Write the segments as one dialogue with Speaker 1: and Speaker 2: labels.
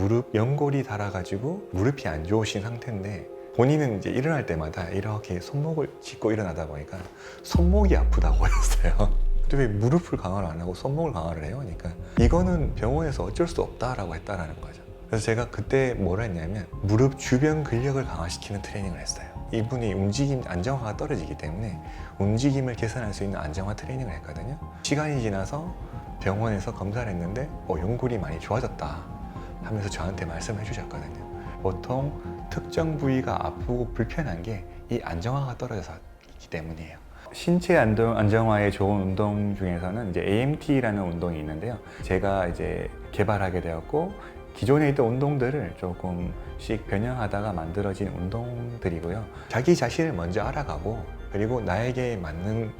Speaker 1: 무릎 연골이 닳아가지고 무릎이 안 좋으신 상태인데 본인은 이제 일어날 때마다 이렇게 손목을 짚고 일어나다 보니까 손목이 아프다고 했어요. 근데 왜 무릎을 강화를 안 하고 손목을 강화를 해요? 그러니까 이거는 병원에서 어쩔 수 없다라고 했다라는 거죠. 그래서 제가 그때 뭘 했냐면 무릎 주변 근력을 강화시키는 트레이닝을 했어요. 이분이 움직임 안정화가 떨어지기 때문에 움직임을 개선할 수 있는 안정화 트레이닝을 했거든요. 시간이 지나서 병원에서 검사를 했는데 연골이 많이 좋아졌다 하면서 저한테 말씀해 주셨거든요. 보통 특정 부위가 아프고 불편한 게 이 안정화가 떨어져서 있기 때문이에요. 신체 안정화에 좋은 운동 중에서는 이제 AMT라는 운동이 있는데요. 제가 이제 개발하게 되었고 기존에 있던 운동들을 조금씩 변형하다가 만들어진 운동들이고요. 자기 자신을 먼저 알아가고 그리고 나에게 맞는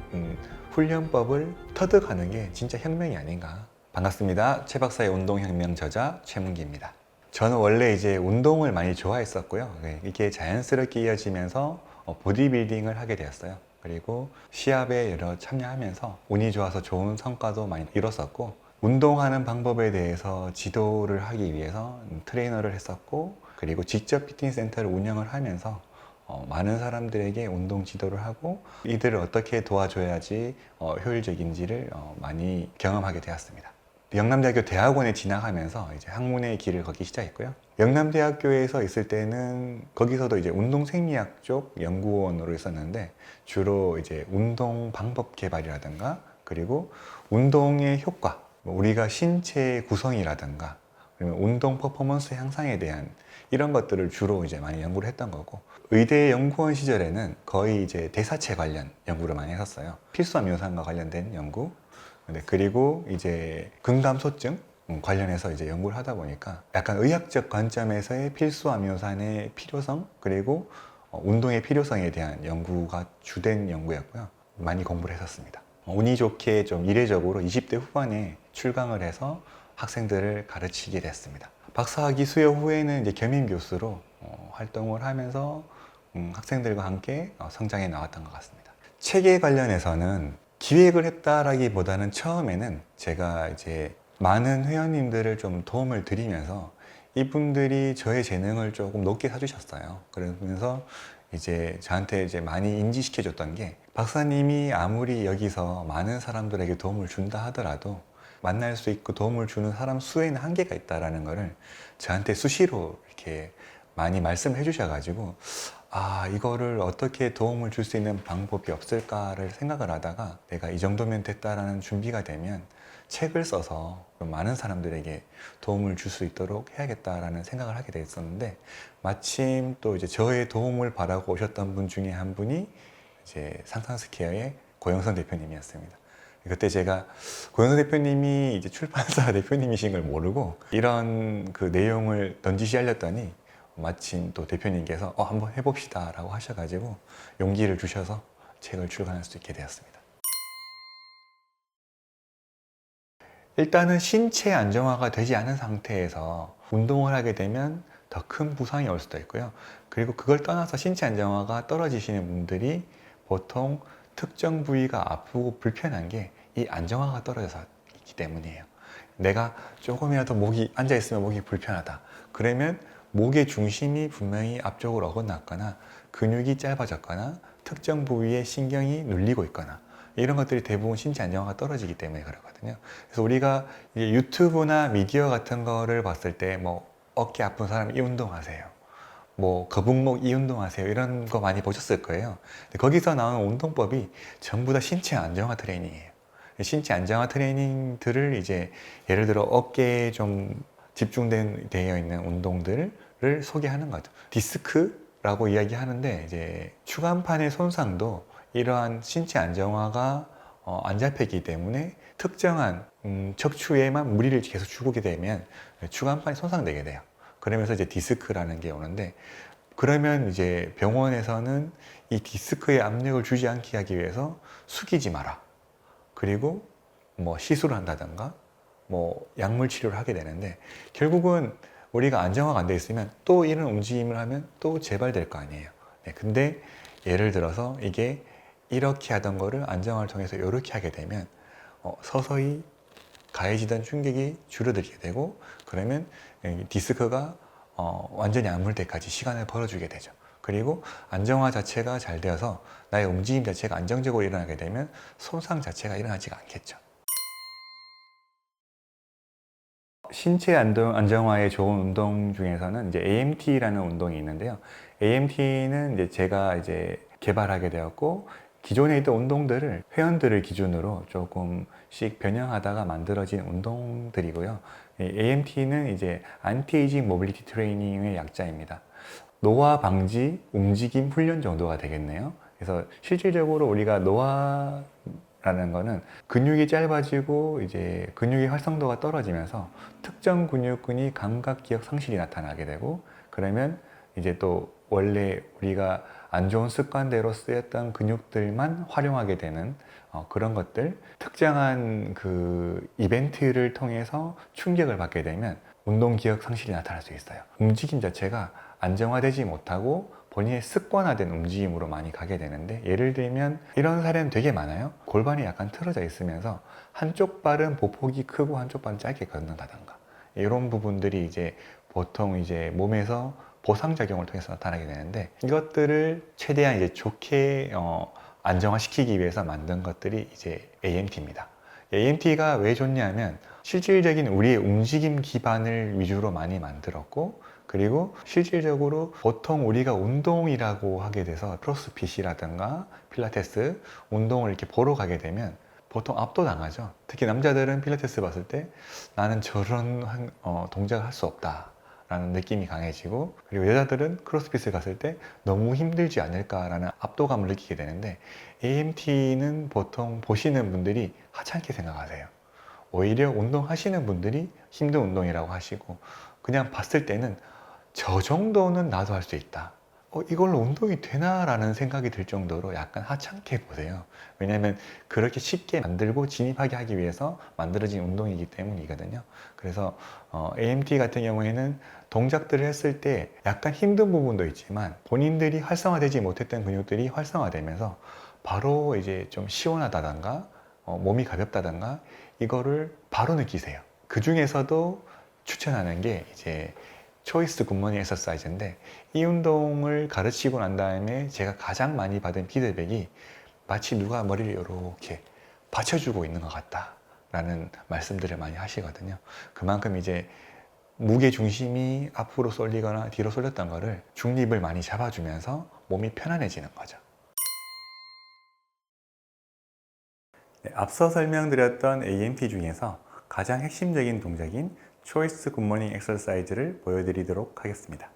Speaker 1: 훈련법을 터득하는 게 진짜 혁명이 아닌가. 반갑습니다. 최 박사의 운동혁명 저자 최문기입니다. 저는 원래 이제 운동을 많이 좋아했었고요. 이게 자연스럽게 이어지면서 보디빌딩을 하게 되었어요. 그리고 시합에 여러 참여하면서 운이 좋아서 좋은 성과도 많이 이뤘었고 운동하는 방법에 대해서 지도를 하기 위해서 트레이너를 했었고 그리고 직접 피트니스 센터를 운영을 하면서 많은 사람들에게 운동 지도를 하고 이들을 어떻게 도와줘야지 효율적인지를 많이 경험하게 되었습니다. 영남대학교 대학원에 진학하면서 이제 학문의 길을 걷기 시작했고요. 영남대학교에서 있을 때는 거기서도 이제 운동생리학 쪽 연구원으로 있었는데 주로 이제 운동 방법 개발이라든가 그리고 운동의 효과, 우리가 신체 구성이라든가 그러면 운동 퍼포먼스 향상에 대한 이런 것들을 주로 이제 많이 연구를 했던 거고 의대 연구원 시절에는 거의 이제 대사체 관련 연구를 많이 했었어요. 필수암요산과 관련된 연구. 그리고 이제 근감소증 관련해서 이제 연구를 하다 보니까 약간 의학적 관점에서의 필수암요산의 필요성 그리고 운동의 필요성에 대한 연구가 주된 연구였고요. 많이 공부를 했었습니다. 운이 좋게 좀 이례적으로 20대 후반에 출강을 해서 학생들을 가르치게 됐습니다. 박사학위 수여 후에는 이제 겸임 교수로 활동을 하면서 학생들과 함께 성장해 나왔던 것 같습니다. 체계 관련해서는 기획을 했다라기보다는 처음에는 제가 이제 많은 회원님들을 좀 도움을 드리면서 이분들이 저의 재능을 조금 높게 사주셨어요. 그러면서 이제 저한테 이제 많이 인지시켜 줬던 게 박사님이 아무리 여기서 많은 사람들에게 도움을 준다 하더라도 만날 수 있고 도움을 주는 사람 수에는 한계가 있다라는 거를 저한테 수시로 이렇게 많이 말씀해 주셔가지고 이거를 어떻게 도움을 줄 수 있는 방법이 없을까를 생각을 하다가 내가 이 정도면 됐다라는 준비가 되면 책을 써서 많은 사람들에게 도움을 줄 수 있도록 해야겠다라는 생각을 하게 됐었는데 마침 또 이제 저의 도움을 바라고 오셨던 분 중에 한 분이 이제 상상스퀘어의 고영선 대표님이었습니다. 그때 제가 고영선 대표님이 이제 출판사 대표님이신 걸 모르고 이런 그 내용을 던지시 알렸더니 마침 또 대표님께서 한번 해봅시다 라고 하셔가지고 용기를 주셔서 책을 출간할 수 있게 되었습니다. 일단은 신체 안정화가 되지 않은 상태에서 운동을 하게 되면 더 큰 부상이 올 수도 있고요. 그리고 그걸 떠나서 신체 안정화가 떨어지시는 분들이 보통 특정 부위가 아프고 불편한 게 이 안정화가 떨어져서 있기 때문이에요. 내가 조금이라도 목이 앉아있으면 목이 불편하다. 그러면 목의 중심이 분명히 앞쪽으로 어긋났거나 근육이 짧아졌거나 특정 부위에 신경이 눌리고 있거나 이런 것들이 대부분 신체 안정화가 떨어지기 때문에 그렇거든요. 그래서 우리가 유튜브나 미디어 같은 거를 봤을 때 뭐 어깨 아픈 사람 이 운동하세요. 뭐 거북목 이 운동하세요. 이런 거 많이 보셨을 거예요. 근데 거기서 나오는 운동법이 전부 다 신체 안정화 트레이닝이에요. 신체 안정화 트레이닝들을 이제 예를 들어 어깨에 좀 되어 있는 운동들을 소개하는 거죠. 디스크라고 이야기하는데 이제 추간판의 손상도 이러한 신체 안정화가 안 잡혔기 때문에 특정한 척추에만 무리를 계속 주게 되면 추간판이 손상되게 돼요. 그러면서 이제 디스크라는 게 오는데 그러면 이제 병원에서는 이 디스크에 압력을 주지 않게 하기 위해서 숙이지 마라. 그리고 뭐 시술을 한다든가 뭐 약물 치료를 하게 되는데 결국은 우리가 안정화가 안 돼 있으면 또 이런 움직임을 하면 또 재발될 거 아니에요. 네, 근데 예를 들어서 이게 이렇게 하던 거를 안정화를 통해서 이렇게 하게 되면 서서히 가해지던 충격이 줄어들게 되고, 그러면 이 디스크가 완전히 아물 때까지 시간을 벌어주게 되죠. 그리고 안정화 자체가 잘 되어서 나의 움직임 자체가 안정적으로 일어나게 되면 손상 자체가 일어나지가 않겠죠. 신체 안정화에 좋은 운동 중에서는 이제 AMT라는 운동이 있는데요. AMT는 이제 제가 이제 개발하게 되었고, 기존에 있던 운동들을 회원들을 기준으로 조금씩 변형하다가 만들어진 운동들이고요. AMT는 이제 안티에이징 모빌리티 트레이닝의 약자입니다. 노화 방지 움직임 훈련 정도가 되겠네요. 그래서 실질적으로 우리가 노화라는 거는 근육이 짧아지고 이제 근육의 활성도가 떨어지면서 특정 근육군이 감각 기억 상실이 나타나게 되고, 그러면 이제 또 원래 우리가 안 좋은 습관대로 쓰였던 근육들만 활용하게 되는 그런 것들, 특정한 그 이벤트를 통해서 충격을 받게 되면 운동 기억 상실이 나타날 수 있어요. 움직임 자체가 안정화되지 못하고 본인의 습관화된 움직임으로 많이 가게 되는데, 예를 들면 이런 사례는 되게 많아요. 골반이 약간 틀어져 있으면서 한쪽 발은 보폭이 크고 한쪽 발은 짧게 걷는다던가, 이런 부분들이 이제 보통 이제 몸에서 보상작용을 통해서 나타나게 되는데, 이것들을 최대한 이제 좋게 안정화시키기 위해서 만든 것들이 이제 AMT입니다. AMT가 왜 좋냐면 실질적인 우리의 움직임 기반을 위주로 많이 만들었고, 그리고 실질적으로 보통 우리가 운동이라고 하게 돼서 크로스핏이라든가 필라테스 운동을 이렇게 보러 가게 되면 보통 압도당하죠. 특히 남자들은 필라테스 봤을 때 나는 저런 동작을 할 수 없다 라는 느낌이 강해지고, 그리고 여자들은 크로스핏을 갔을 때 너무 힘들지 않을까라는 압도감을 느끼게 되는데, AMT는 보통 보시는 분들이 하찮게 생각하세요. 오히려 운동하시는 분들이 힘든 운동이라고 하시고, 그냥 봤을 때는 저 정도는 나도 할 수 있다, 이걸로 운동이 되나? 라는 생각이 들 정도로 약간 하찮게 보세요. 왜냐하면 그렇게 쉽게 만들고 진입하게 하기 위해서 만들어진 운동이기 때문이거든요. 그래서 AMT 같은 경우에는 동작들을 했을 때 약간 힘든 부분도 있지만 본인들이 활성화되지 못했던 근육들이 활성화되면서 바로 이제 좀 시원하다던가 몸이 가볍다던가 이거를 바로 느끼세요. 그 중에서도 추천하는 게 이제 초이스 굿모닝 엑서사이즈인데, 이 운동을 가르치고 난 다음에 제가 가장 많이 받은 피드백이 마치 누가 머리를 이렇게 받쳐주고 있는 것 같다 라는 말씀들을 많이 하시거든요. 그만큼 이제 무게 중심이 앞으로 쏠리거나 뒤로 쏠렸던 거를 중립을 많이 잡아주면서 몸이 편안해지는 거죠. 네, 앞서 설명드렸던 AMT 중에서 가장 핵심적인 동작인 초이스 굿모닝 엑서사이즈를 보여드리도록 하겠습니다.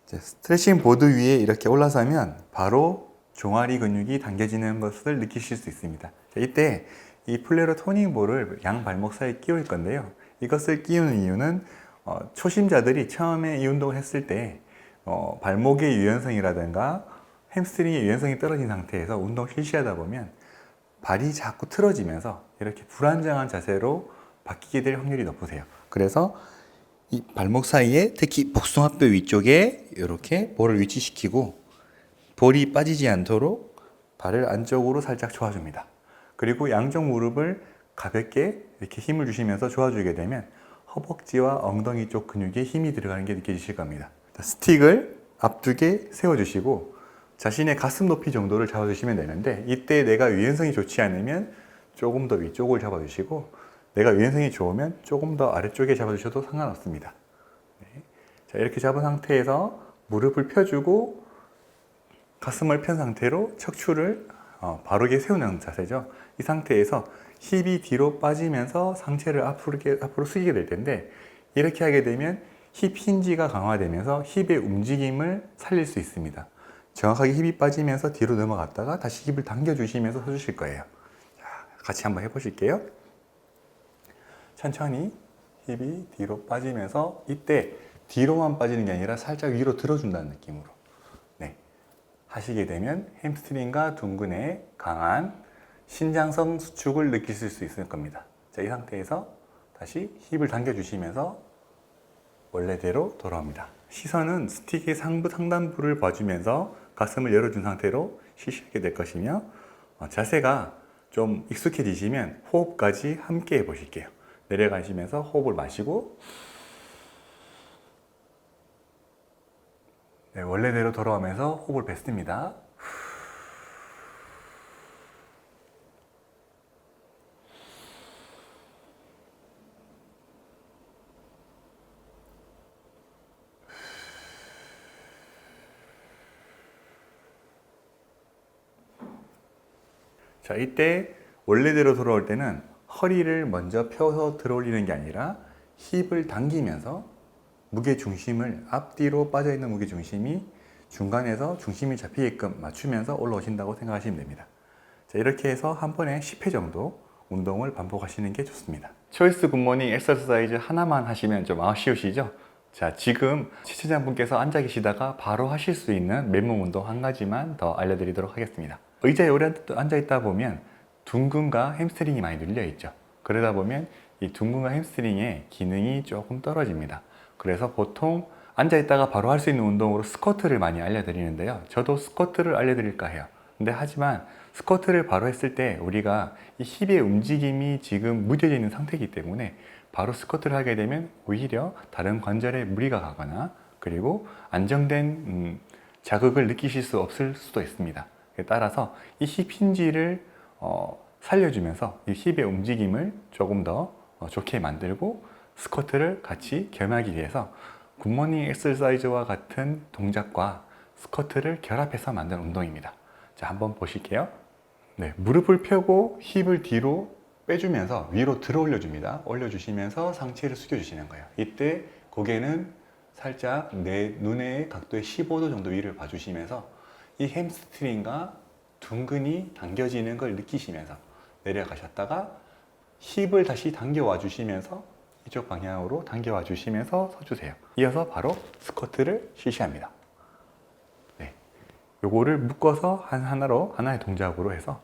Speaker 1: 스트레칭 보드 위에 이렇게 올라서면 바로 종아리 근육이 당겨지는 것을 느끼실 수 있습니다. 이때 이 플레로 토닝 볼을 양 발목 사이에 끼울 건데요. 이것을 끼우는 이유는 초심자들이 처음에 이 운동을 했을 때 발목의 유연성이라든가 햄스트링의 유연성이 떨어진 상태에서 운동 실시하다 보면 발이 자꾸 틀어지면서 이렇게 불안정한 자세로 바뀌게 될 확률이 높으세요. 그래서 이 발목 사이에 특히 복숭아뼈 위쪽에 이렇게 볼을 위치시키고 볼이 빠지지 않도록 발을 안쪽으로 살짝 조아줍니다. 그리고 양쪽 무릎을 가볍게 이렇게 힘을 주시면서 조아주게 되면 허벅지와 엉덩이 쪽 근육에 힘이 들어가는 게 느껴지실 겁니다. 스틱을 앞쪽에 세워주시고 자신의 가슴 높이 정도를 잡아주시면 되는데, 이때 내가 유연성이 좋지 않으면 조금 더 위쪽을 잡아주시고 내가 유연성이 좋으면 조금 더 아래쪽에 잡아주셔도 상관없습니다. 네. 자, 이렇게 잡은 상태에서 무릎을 펴주고 가슴을 편 상태로 척추를 바르게 세우는 자세죠. 이 상태에서 힙이 뒤로 빠지면서 상체를 앞으로 숙이게 될 텐데, 이렇게 하게 되면 힙 힌지가 강화되면서 힙의 움직임을 살릴 수 있습니다. 정확하게 힙이 빠지면서 뒤로 넘어갔다가 다시 힙을 당겨주시면서 서주실 거예요. 자, 같이 한번 해보실게요. 천천히 힙이 뒤로 빠지면서, 이때 뒤로만 빠지는 게 아니라 살짝 위로 들어준다는 느낌으로 하시게 되면 햄스트링과 둔근의 강한 신장성 수축을 느끼실 수 있을 겁니다. 자, 이 상태에서 다시 힙을 당겨주시면서 원래대로 돌아옵니다. 시선은 스틱의 상부 상단부를 봐주면서 가슴을 열어준 상태로 실시하게 될 것이며, 자세가 좀 익숙해지시면 호흡까지 함께 해보실게요. 내려가시면서 호흡을 마시고, 네, 원래대로 돌아오면서 호흡을 뱉습니다. 자, 이때 원래대로 돌아올 때는 허리를 먼저 펴서 들어올리는 게 아니라 힙을 당기면서 무게 중심을 앞뒤로 빠져있는 무게 중심이 중간에서 중심이 잡히게끔 맞추면서 올라오신다고 생각하시면 됩니다. 자, 이렇게 해서 한 번에 10회 정도 운동을 반복하시는 게 좋습니다. 초이스 굿모닝 엑서사이즈 하나만 하시면 좀 아쉬우시죠? 자, 지금 시청자분께서 앉아 계시다가 바로 하실 수 있는 맨몸 운동 한 가지만 더 알려드리도록 하겠습니다. 의자에 오래 앉아 있다 보면 둔근과 햄스트링이 많이 눌려 있죠. 그러다 보면 이 둔근과 햄스트링의 기능이 조금 떨어집니다. 그래서 보통 앉아 있다가 바로 할 수 있는 운동으로 스쿼트를 많이 알려드리는데요. 저도 스쿼트를 알려드릴까 해요. 근데 하지만 스쿼트를 바로 했을 때 우리가 이 힙의 움직임이 지금 무뎌져 있는 상태이기 때문에 바로 스쿼트를 하게 되면 오히려 다른 관절에 무리가 가거나 그리고 안정된 자극을 느끼실 수 없을 수도 있습니다. 따라서 이 힙 힌지를 살려주면서 이 힙의 움직임을 조금 더 좋게 만들고 스쿼트를 같이 겸하기 위해서 굿모닝 엑서사이즈와 같은 동작과 스쿼트를 결합해서 만든 운동입니다. 자, 한번 보실게요. 네, 무릎을 펴고 힙을 뒤로 빼주면서 위로 들어 올려줍니다. 올려주시면서 상체를 숙여주시는 거예요. 이때 고개는 살짝 내 눈의 각도의 15도 정도 위를 봐주시면서 이 햄스트링과 둔근이 당겨지는 걸 느끼시면서 내려가셨다가 힙을 다시 당겨와 주시면서 이쪽 방향으로 당겨와 주시면서 서주세요. 이어서 바로 스쿼트를 실시합니다. 네, 요거를 묶어서 하나의 동작으로 해서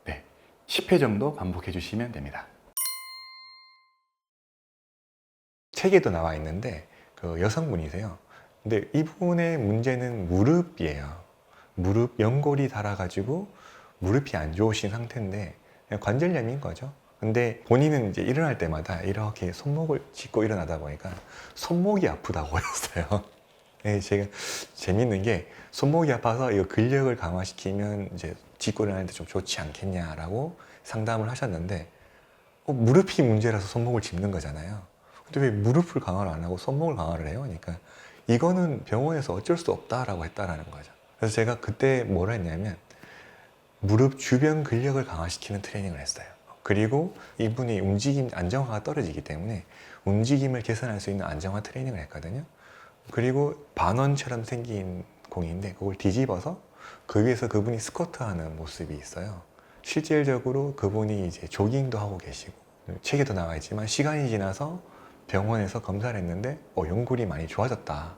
Speaker 1: 네, 10회 정도 반복해 주시면 됩니다. 책에도 나와 있는데 그 여성분이세요. 근데 이분의 문제는 무릎이에요. 무릎 연골이 닳아가지고 무릎이 안 좋으신 상태인데 그냥 관절염인 거죠. 근데 본인은 이제 일어날 때마다 이렇게 손목을 짚고 일어나다 보니까 손목이 아프다고 했어요. 네, 제가 재밌는 게 손목이 아파서 이거 근력을 강화시키면 이제 짚고 일어나는데 좀 좋지 않겠냐라고 상담을 하셨는데 무릎이 문제라서 손목을 짚는 거잖아요. 근데 왜 무릎을 강화를 안 하고 손목을 강화를 해요? 그러니까 이거는 병원에서 어쩔 수 없다라고 했다라는 거죠. 그래서 제가 그때 뭐라 했냐면 무릎 주변 근력을 강화시키는 트레이닝을 했어요. 그리고 이분이 움직임 안정화가 떨어지기 때문에 움직임을 개선할 수 있는 안정화 트레이닝을 했거든요. 그리고 반원처럼 생긴 공인데 그걸 뒤집어서 그 위에서 그분이 스쿼트 하는 모습이 있어요. 실질적으로 그분이 이제 조깅도 하고 계시고 책에도 나와 있지만 시간이 지나서 병원에서 검사를 했는데 연골이 많이 좋아졌다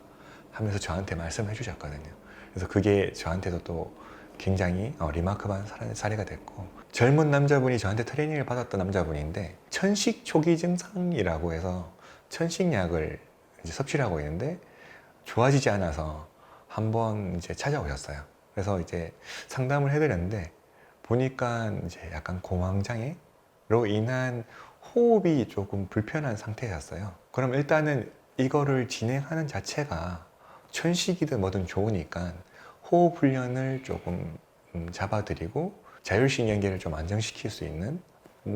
Speaker 1: 하면서 저한테 말씀해 주셨거든요. 그래서 그게 저한테도 또 굉장히 리마크한 사례가 됐고, 젊은 남자분이 저한테 트레이닝을 받았던 남자분인데 천식 초기 증상이라고 해서 천식약을 이제 섭취를 하고 있는데 좋아지지 않아서 한번 이제 찾아오셨어요. 그래서 이제 상담을 해드렸는데 보니까 이제 약간 공황장애로 인한 호흡이 조금 불편한 상태였어요. 그럼 일단은 이거를 진행하는 자체가 천식이든 뭐든 좋으니까 호흡 훈련을 조금 잡아드리고 자율신경계를 좀 안정시킬 수 있는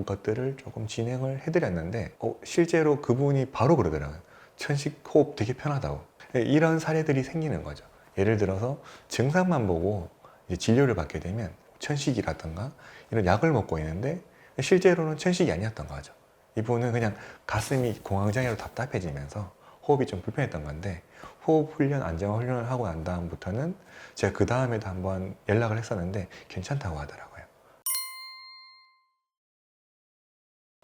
Speaker 1: 것들을 조금 진행을 해드렸는데 실제로 그분이 바로 그러더라고요. 천식 호흡 되게 편하다고. 이런 사례들이 생기는 거죠. 예를 들어서 증상만 보고 이제 진료를 받게 되면 천식이라든가 이런 약을 먹고 있는데 실제로는 천식이 아니었던 거죠. 이분은 그냥 가슴이 공황장애로 답답해지면서 호흡이 좀 불편했던 건데 호흡 훈련, 안정화 훈련을 하고 난 다음부터는 제가 그 다음에도 한번 연락을 했었는데 괜찮다고 하더라고요.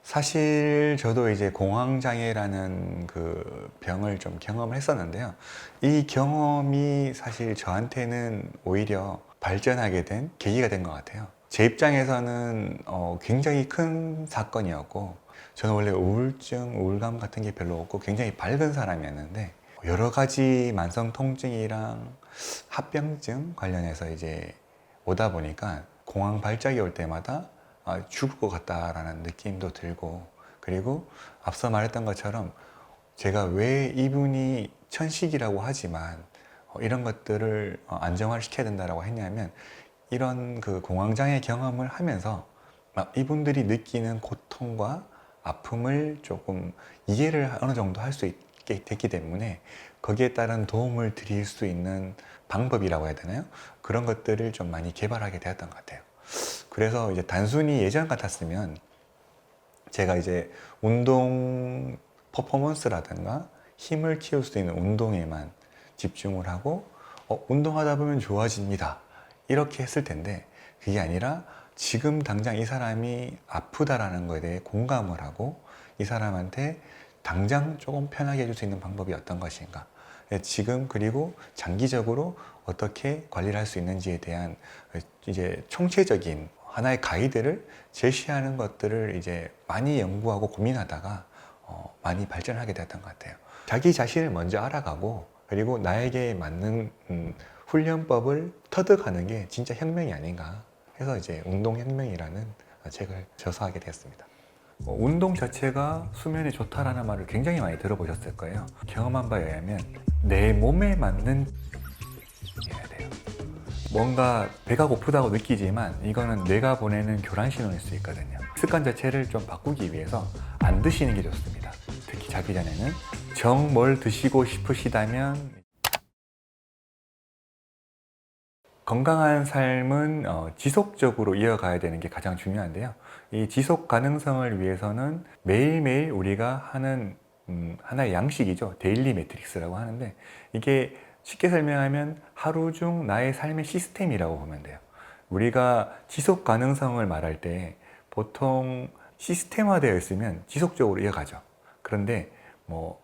Speaker 1: 사실 저도 이제 공황장애라는 그 병을 좀 경험을 했었는데요. 이 경험이 사실 저한테는 오히려 발전하게 된 계기가 된 것 같아요. 제 입장에서는 굉장히 큰 사건이었고, 저는 원래 우울증, 우울감 같은 게 별로 없고 굉장히 밝은 사람이었는데, 여러 가지 만성 통증이랑 합병증 관련해서 이제 오다 보니까 공황 발작이 올 때마다 죽을 것 같다라는 느낌도 들고, 그리고 앞서 말했던 것처럼 제가 왜 이분이 천식이라고 하지만 이런 것들을 안정화를 시켜야 된다고 했냐면, 이런 그 공황장애 경험을 하면서 이분들이 느끼는 고통과 아픔을 조금 이해를 어느 정도 할 수 있게 됐기 때문에 거기에 따른 도움을 드릴 수 있는 방법이라고 해야 되나요? 그런 것들을 좀 많이 개발하게 되었던 것 같아요. 그래서 이제 단순히 예전 같았으면 제가 이제 운동 퍼포먼스라든가 힘을 키울 수 있는 운동에만 집중을 하고 운동하다 보면 좋아집니다, 이렇게 했을 텐데, 그게 아니라 지금 당장 이 사람이 아프다라는 것에 대해 공감을 하고 이 사람한테 당장 조금 편하게 해줄 수 있는 방법이 어떤 것인가, 지금 그리고 장기적으로 어떻게 관리를 할 수 있는지에 대한 이제 총체적인 하나의 가이드를 제시하는 것들을 이제 많이 연구하고 고민하다가 많이 발전하게 됐던 것 같아요. 자기 자신을 먼저 알아가고, 그리고 나에게 맞는 훈련법을 터득하는 게 진짜 혁명이 아닌가 해서 이제 운동혁명이라는 책을 저서하게 됐습니다. 운동 자체가 수면에 좋다라는 말을 굉장히 많이 들어보셨을 거예요. 경험한 바에 의하면 내 몸에 맞는 해야 돼요. 뭔가 배가 고프다고 느끼지만 이거는 뇌가 보내는 교란 신호일 수 있거든요. 습관 자체를 좀 바꾸기 위해서 안 드시는 게 좋습니다. 특히 자기 전에는 정 뭘 드시고 싶으시다면, 건강한 삶은 지속적으로 이어가야 되는 게 가장 중요한데요. 이 지속 가능성을 위해서는 매일매일 우리가 하는 하나의 양식이죠. 데일리 매트릭스라고 하는데, 이게 쉽게 설명하면 하루 중 나의 삶의 시스템이라고 보면 돼요. 우리가 지속 가능성을 말할 때 보통 시스템화되어 있으면 지속적으로 이어가죠. 그런데 뭐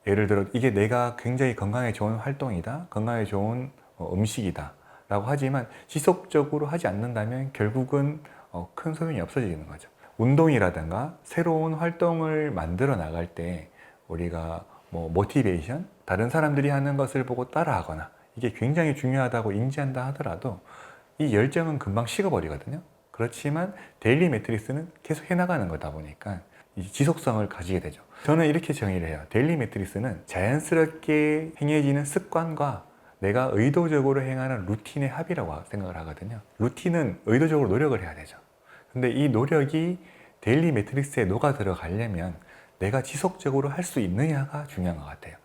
Speaker 1: 예를 들어 이게 내가 굉장히 건강에 좋은 활동이다, 건강에 좋은 음식이다 라고 하지만 지속적으로 하지 않는다면 결국은 큰 소용이 없어지는 거죠. 운동이라든가 새로운 활동을 만들어 나갈 때 우리가 뭐 모티베이션, 다른 사람들이 하는 것을 보고 따라하거나 이게 굉장히 중요하다고 인지한다 하더라도 이 열정은 금방 식어버리거든요. 그렇지만 데일리 매트릭스는 계속 해나가는 거다 보니까 이 지속성을 가지게 되죠. 저는 이렇게 정의를 해요. 데일리 매트릭스는 자연스럽게 행해지는 습관과 내가 의도적으로 행하는 루틴의 합이라고 생각을 하거든요. 루틴은 의도적으로 노력을 해야 되죠. 근데 이 노력이 데일리 매트릭스에 녹아 들어가려면 내가 지속적으로 할 수 있느냐가 중요한 것 같아요.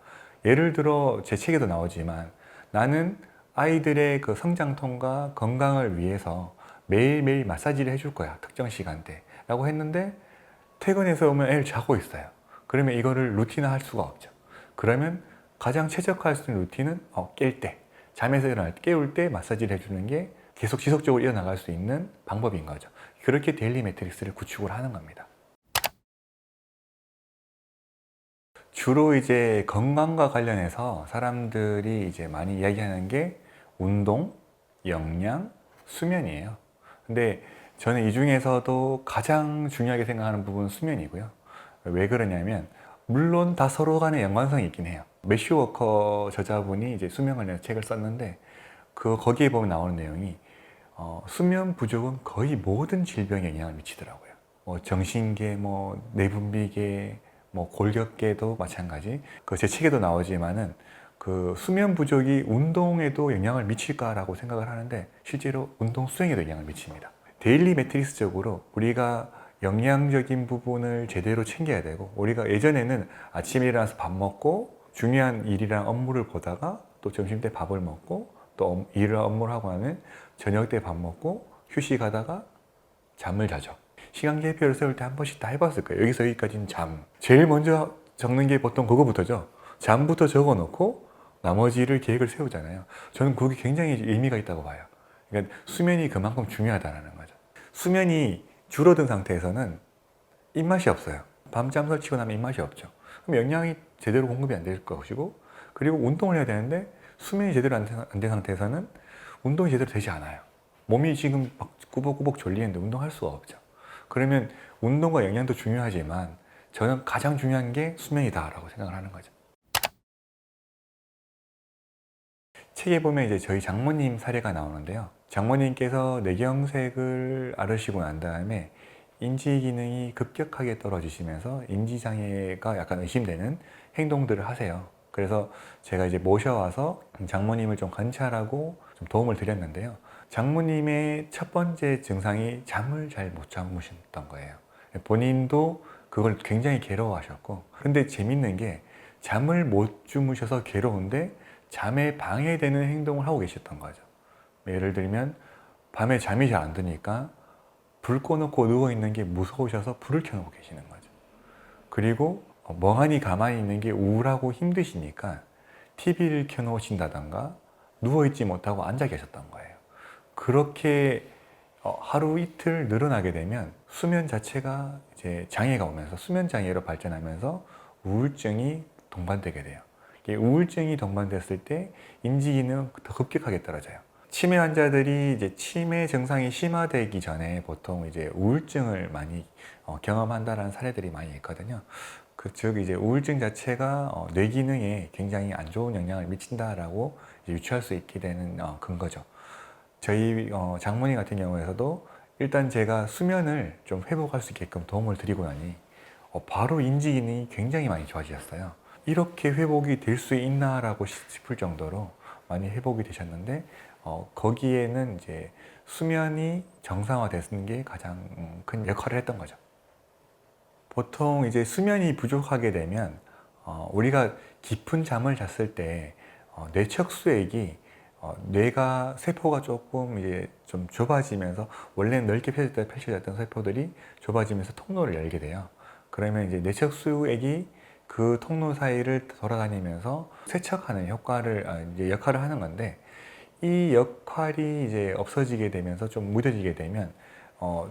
Speaker 1: 예를 들어 제 책에도 나오지만 나는 아이들의 그 성장통과 건강을 위해서 매일매일 마사지를 해줄 거야, 특정 시간대 라고 했는데 퇴근해서 오면 애를 자고 있어요. 그러면 이거를 루틴화 할 수가 없죠. 그러면 가장 최적화할 수 있는 루틴은 깰 때, 잠에서 일어날 때, 깨울 때 마사지를 해주는 게 계속 지속적으로 이어나갈 수 있는 방법인 거죠. 그렇게 데일리 매트릭스를 구축을 하는 겁니다. 주로 이제 건강과 관련해서 사람들이 이제 많이 이야기하는 게 운동, 영양, 수면이에요. 근데 저는 이 중에서도 가장 중요하게 생각하는 부분은 수면이고요. 왜 그러냐면 물론 다 서로 간에 연관성이 있긴 해요. 매슈 워커 저자분이 이제 수면 관련해서 책을 썼는데 거기에 보면 나오는 내용이 수면 부족은 거의 모든 질병에 영향을 미치더라고요. 뭐 정신계, 뭐 내분비계, 뭐 골격계도 마찬가지. 제 책에도 나오지만은 그 수면 부족이 운동에도 영향을 미칠까라고 생각을 하는데 실제로 운동 수행에도 영향을 미칩니다. 데일리 매트릭스적으로 우리가 영양적인 부분을 제대로 챙겨야 되고, 우리가 예전에는 아침에 일어나서 밥 먹고 중요한 일이랑 업무를 보다가 또 점심때 밥을 먹고 또 일을 업무를 하고 나면 저녁 때 밥 먹고 휴식하다가 잠을 자죠. 시간계표를 세울 때 한 번씩 다 해봤을 거예요. 여기서 여기까지는 잠. 제일 먼저 적는 게 보통 그거부터죠. 잠부터 적어 놓고 나머지를 계획을 세우잖아요. 저는 그게 굉장히 의미가 있다고 봐요. 그러니까 수면이 그만큼 중요하다는 거죠. 수면이 줄어든 상태에서는 입맛이 없어요. 밤잠 설치고 나면 입맛이 없죠. 그럼 영양이 제대로 공급이 안 될 것이고, 그리고 운동을 해야 되는데 수면이 제대로 안 된 상태에서는 운동이 제대로 되지 않아요. 몸이 지금 막 꾸벅꾸벅 졸리는데 운동할 수가 없죠. 그러면 운동과 영양도 중요하지만 저는 가장 중요한 게 수면이다라고 생각을 하는 거죠. 책에 보면 이제 저희 장모님 사례가 나오는데요. 장모님께서 뇌경색을 앓으시고 난 다음에 인지 기능이 급격하게 떨어지시면서 인지 장애가 약간 의심되는 행동들을 하세요. 그래서 제가 이제 모셔와서 장모님을 좀 관찰하고 좀 도움을 드렸는데요. 장모님의 첫 번째 증상이 잠을 잘 못 주무셨던 거예요. 본인도 그걸 굉장히 괴로워하셨고, 근데 재밌는 게 잠을 못 주무셔서 괴로운데 잠에 방해되는 행동을 하고 계셨던 거죠. 예를 들면 밤에 잠이 잘 안 드니까 불 꺼놓고 누워있는 게 무서우셔서 불을 켜놓고 계시는 거죠. 그리고 멍하니 가만히 있는 게 우울하고 힘드시니까 TV를 켜놓으신다던가 누워있지 못하고 앉아 계셨던 거예요. 그렇게 하루 이틀 늘어나게 되면 수면 자체가 이제 장애가 오면서 수면 장애로 발전하면서 우울증이 동반되게 돼요. 우울증이 동반됐을 때 인지 기능은 더 급격하게 떨어져요. 치매 환자들이 이제 치매 증상이 심화되기 전에 보통 이제 우울증을 많이 경험한다라는 사례들이 많이 있거든요. 즉 이제 우울증 자체가 뇌 기능에 굉장히 안 좋은 영향을 미친다라고 유추할 수 있게 되는 근거죠. 저희 장모님 같은 경우에서도 일단 제가 수면을 좀 회복할 수 있게끔 도움을 드리고 나니 바로 인지 기능이 굉장히 많이 좋아지셨어요. 이렇게 회복이 될 수 있나라고 싶을 정도로 많이 회복이 되셨는데 거기에는 이제 수면이 정상화되는 게 가장 큰 역할을 했던 거죠. 보통 이제 수면이 부족하게 되면 우리가 깊은 잠을 잤을 때 뇌척수액이 뇌가 세포가 조금 이제 좀 좁아지면서 원래는 넓게 펼쳐졌던 세포들이 좁아지면서 통로를 열게 돼요. 그러면 이제 뇌척수액이 그 통로 사이를 돌아다니면서 세척하는 이제 역할을 하는 건데, 이 역할이 이제 없어지게 되면서 좀 무뎌지게 되면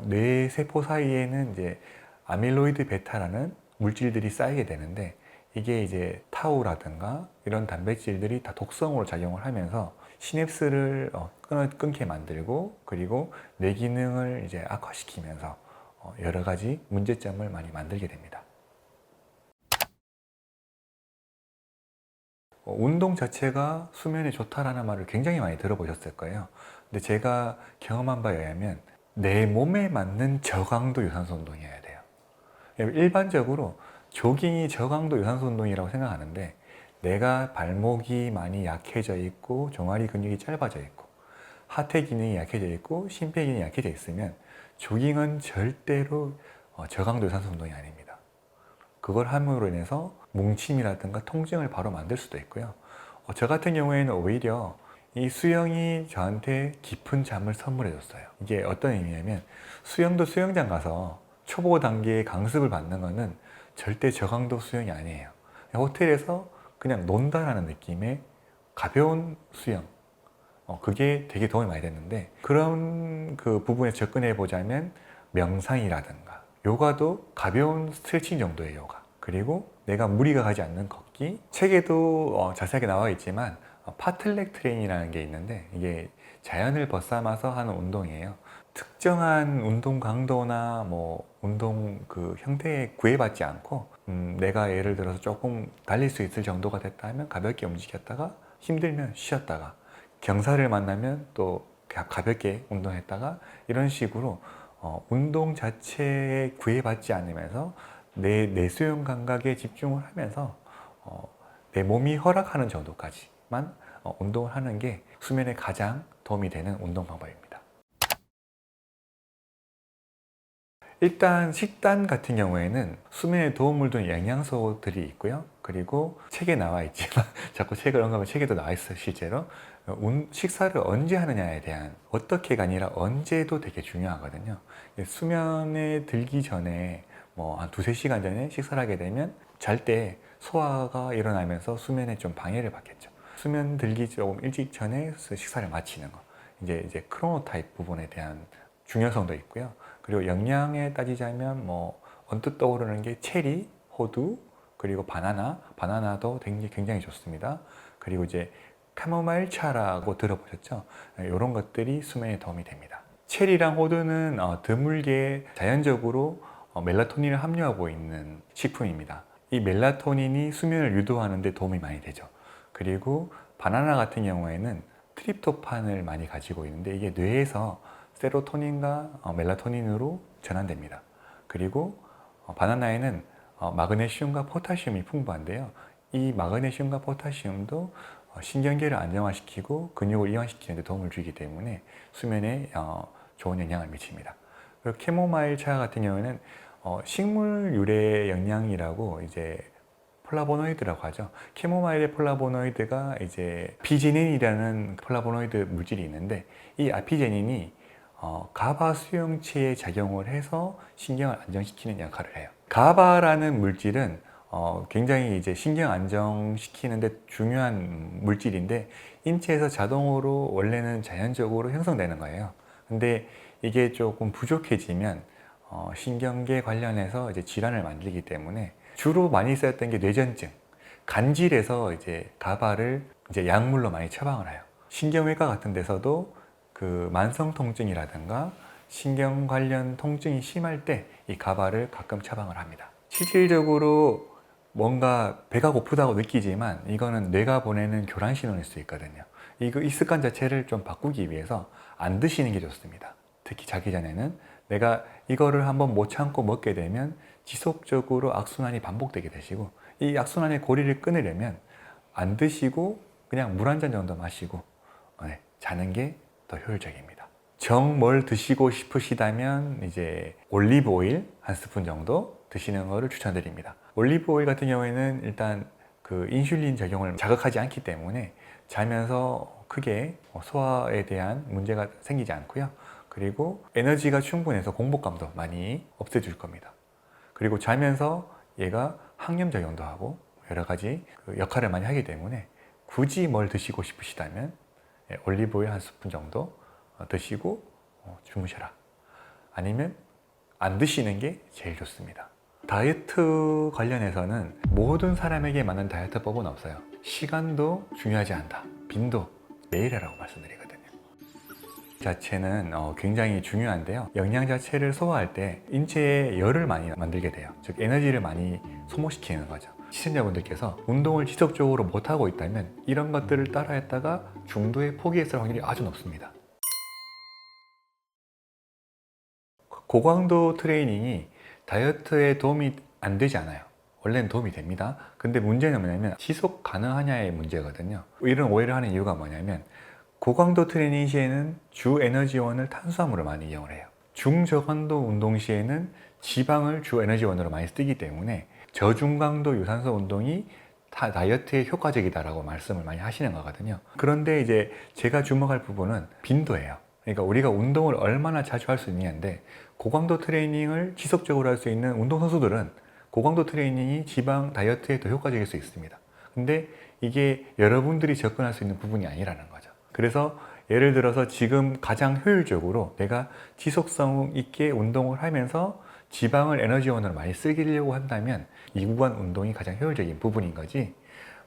Speaker 1: 뇌 세포 사이에는 이제 아밀로이드 베타라는 물질들이 쌓이게 되는데, 이게 이제 타우라든가 이런 단백질들이 다 독성으로 작용을 하면서 시냅스를 끊게 만들고, 그리고 뇌 기능을 이제 악화시키면서 여러 가지 문제점을 많이 만들게 됩니다. 운동 자체가 수면에 좋다라는 말을 굉장히 많이 들어보셨을 거예요. 근데 제가 경험한 바에 의하면 내 몸에 맞는 저강도 유산소 운동이어야 돼요. 일반적으로 조깅이 저강도 유산소 운동이라고 생각하는데, 내가 발목이 많이 약해져 있고 종아리 근육이 짧아져 있고 하태 기능이 약해져 있고 심폐 기능이 약해져 있으면 조깅은 절대로 저강도 유산소 운동이 아닙니다. 그걸 함으로 인해서 뭉침이라든가 통증을 바로 만들 수도 있고요. 저 같은 경우에는 오히려 이 수영이 저한테 깊은 잠을 선물해 줬어요. 이게 어떤 의미냐면, 수영도 수영장 가서 초보 단계의 강습을 받는 거는 절대 저강도 수영이 아니에요. 호텔에서 그냥 논다라는 느낌의 가벼운 수영, 그게 되게 도움이 많이 됐는데, 그런 그 부분에 접근해 보자면 명상이라든가 요가도 가벼운 스트레칭 정도의 요가, 그리고 내가 무리가 가지 않는 걷기, 책에도 자세하게 나와 있지만 파틀렉 트레이닝이라는 게 있는데, 이게 자연을 벗삼아서 하는 운동이에요. 특정한 운동 강도나 뭐 운동 그 형태에 구애받지 않고 내가 예를 들어서 조금 달릴 수 있을 정도가 됐다 하면 가볍게 움직였다가, 힘들면 쉬었다가, 경사를 만나면 또 가볍게 운동했다가, 이런 식으로 운동 자체에 구애받지 않으면서 내 내수용 감각에 집중을 하면서 내 몸이 허락하는 정도까지만 운동을 하는 게 수면에 가장 도움이 되는 운동 방법입니다. 일단 식단 같은 경우에는 수면에 도움을 주는 영양소들이 있고요. 그리고 책에 나와 있지만 자꾸 책을 언급하면 책에도 나와 있어요. 실제로 식사를 언제 하느냐에 대한, 어떻게가 아니라 언제도 되게 중요하거든요. 수면에 들기 전에 뭐 한 두세 시간 전에 식사를 하게 되면 잘 때 소화가 일어나면서 수면에 좀 방해를 받겠죠. 수면 들기 조금 일찍 전에 식사를 마치는 거, 이제 크로노타입 부분에 대한 중요성도 있고요. 그리고 영양에 따지자면 뭐 언뜻 떠오르는 게 체리, 호두, 그리고 바나나도 굉장히 좋습니다. 그리고 이제 카모마일 차라고 들어보셨죠? 이런 것들이 수면에 도움이 됩니다. 체리랑 호두는 드물게 자연적으로 멜라토닌을 함유하고 있는 식품입니다. 이 멜라토닌이 수면을 유도하는 데 도움이 많이 되죠. 그리고 바나나 같은 경우에는 트립토판을 많이 가지고 있는데 이게 뇌에서 세로토닌과 멜라토닌으로 전환됩니다. 그리고 바나나에는 마그네슘과 포타슘이 풍부한데요. 이 마그네슘과 포타슘도 신경계를 안정화시키고 근육을 이완시키는 데 도움을 주기 때문에 수면에 좋은 영향을 미칩니다. 그리고 캐모마일 차 같은 경우에는 식물 유래 영양이라고 이제 폴라보노이드라고 하죠. 캐모마일의 폴라보노이드가 이제 아피제닌이라는 폴라보노이드 물질이 있는데 이 아피제닌이 가바 수용체에 작용을 해서 신경을 안정시키는 역할을 해요. 가바라는 물질은 굉장히 이제 신경 안정시키는데 중요한 물질인데 인체에서 자동으로 원래는 자연적으로 형성되는 거예요. 근데 이게 조금 부족해지면 신경계 관련해서 이제 질환을 만들기 때문에 주로 많이 쓰였던 게 뇌전증, 간질에서 이제 가바를 이제 약물로 많이 처방을 해요. 신경외과 같은 데서도 그 만성 통증이라든가 신경 관련 통증이 심할 때 이 가바를 가끔 처방을 합니다. 실질적으로 뭔가 배가 고프다고 느끼지만 이거는 뇌가 보내는 교란 신호일 수 있거든요. 이 습관 자체를 좀 바꾸기 위해서 안 드시는 게 좋습니다. 특히 자기 전에는 내가 이거를 한번 못 참고 먹게 되면 지속적으로 악순환이 반복되게 되시고 이 악순환의 고리를 끊으려면 안 드시고 그냥 물 한 잔 정도 마시고 자는 게 더 효율적입니다. 정 뭘 드시고 싶으시다면 이제 올리브 오일 한 스푼 정도 드시는 거를 추천드립니다. 올리브 오일 같은 경우에는 일단 그 인슐린 작용을 자극하지 않기 때문에 자면서 크게 소화에 대한 문제가 생기지 않고요. 그리고 에너지가 충분해서 공복감도 많이 없애줄 겁니다. 그리고 자면서 얘가 항염 작용도 하고 여러 가지 그 역할을 많이 하기 때문에 굳이 뭘 드시고 싶으시다면 올리브 오일 한 스푼 정도 드시고 주무셔라. 아니면 안 드시는 게 제일 좋습니다. 다이어트 관련해서는 모든 사람에게 맞는 다이어트법은 없어요. 시간도 중요하지 않다. 빈도 매일 하라고 말씀드리거든요. 자체는 굉장히 중요한데요. 영양 자체를 소화할 때 인체에 열을 많이 만들게 돼요. 즉 에너지를 많이 소모시키는 거죠. 시청자분들께서 운동을 지속적으로 못하고 있다면 이런 것들을 따라했다가 중도에 포기했을 확률이 아주 높습니다. 고강도 트레이닝이 다이어트에 도움이 안 되지 않아요. 원래는 도움이 됩니다. 근데 문제는 뭐냐면 지속 가능하냐의 문제거든요. 이런 오해를 하는 이유가 뭐냐면 고강도 트레이닝 시에는 주 에너지원을 탄수화물을 많이 이용을 해요. 중저강도 운동 시에는 지방을 주 에너지원으로 많이 쓰기 때문에 저중강도 유산소 운동이 다이어트에 효과적이다라고 말씀을 많이 하시는 거거든요. 그런데 이제 제가 주목할 부분은 빈도예요. 그러니까 우리가 운동을 얼마나 자주 할 수 있느냐인데 고강도 트레이닝을 지속적으로 할 수 있는 운동선수들은 고강도 트레이닝이 지방 다이어트에 더 효과적일 수 있습니다. 근데 이게 여러분들이 접근할 수 있는 부분이 아니라는 거죠. 그래서 예를 들어서 지금 가장 효율적으로 내가 지속성 있게 운동을 하면서 지방을 에너지원으로 많이 쓰려고 한다면 이 구간 운동이 가장 효율적인 부분인 거지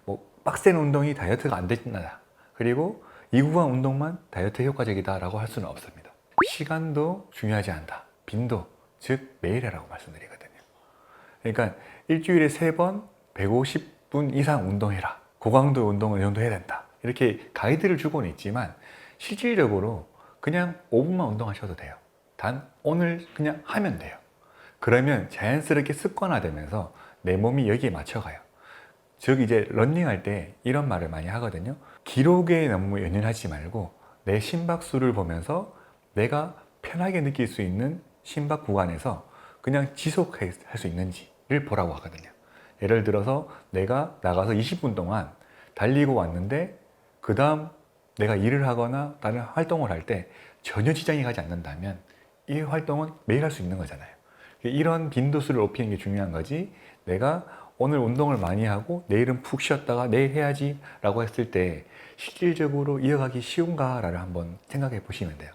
Speaker 1: 뭐 빡센 운동이 다이어트가 안 된다 그리고 이 구간 운동만 다이어트 효과적이다 라고 할 수는 없습니다. 시간도 중요하지 않다. 빈도, 즉 매일 하라고 말씀드리거든요. 그러니까 일주일에 3번 150분 이상 운동해라. 고강도 운동을 이 정도 해야 된다. 이렇게 가이드를 주고는 있지만 실질적으로 그냥 5분만 운동하셔도 돼요. 단 오늘 그냥 하면 돼요. 그러면 자연스럽게 습관화되면서 내 몸이 여기에 맞춰가요. 즉 이제 러닝할 때 이런 말을 많이 하거든요. 기록에 너무 연연하지 말고 내 심박수를 보면서 내가 편하게 느낄 수 있는 심박 구간에서 그냥 지속할 수 있는지를 보라고 하거든요. 예를 들어서 내가 나가서 20분 동안 달리고 왔는데 그 다음 내가 일을 하거나 다른 활동을 할 때 전혀 지장이 가지 않는다면 이 활동은 매일 할 수 있는 거잖아요. 이런 빈도수를 높이는 게 중요한 거지 내가 오늘 운동을 많이 하고 내일은 푹 쉬었다가 내일 해야지 라고 했을 때 실질적으로 이어가기 쉬운가를 한번 생각해 보시면 돼요.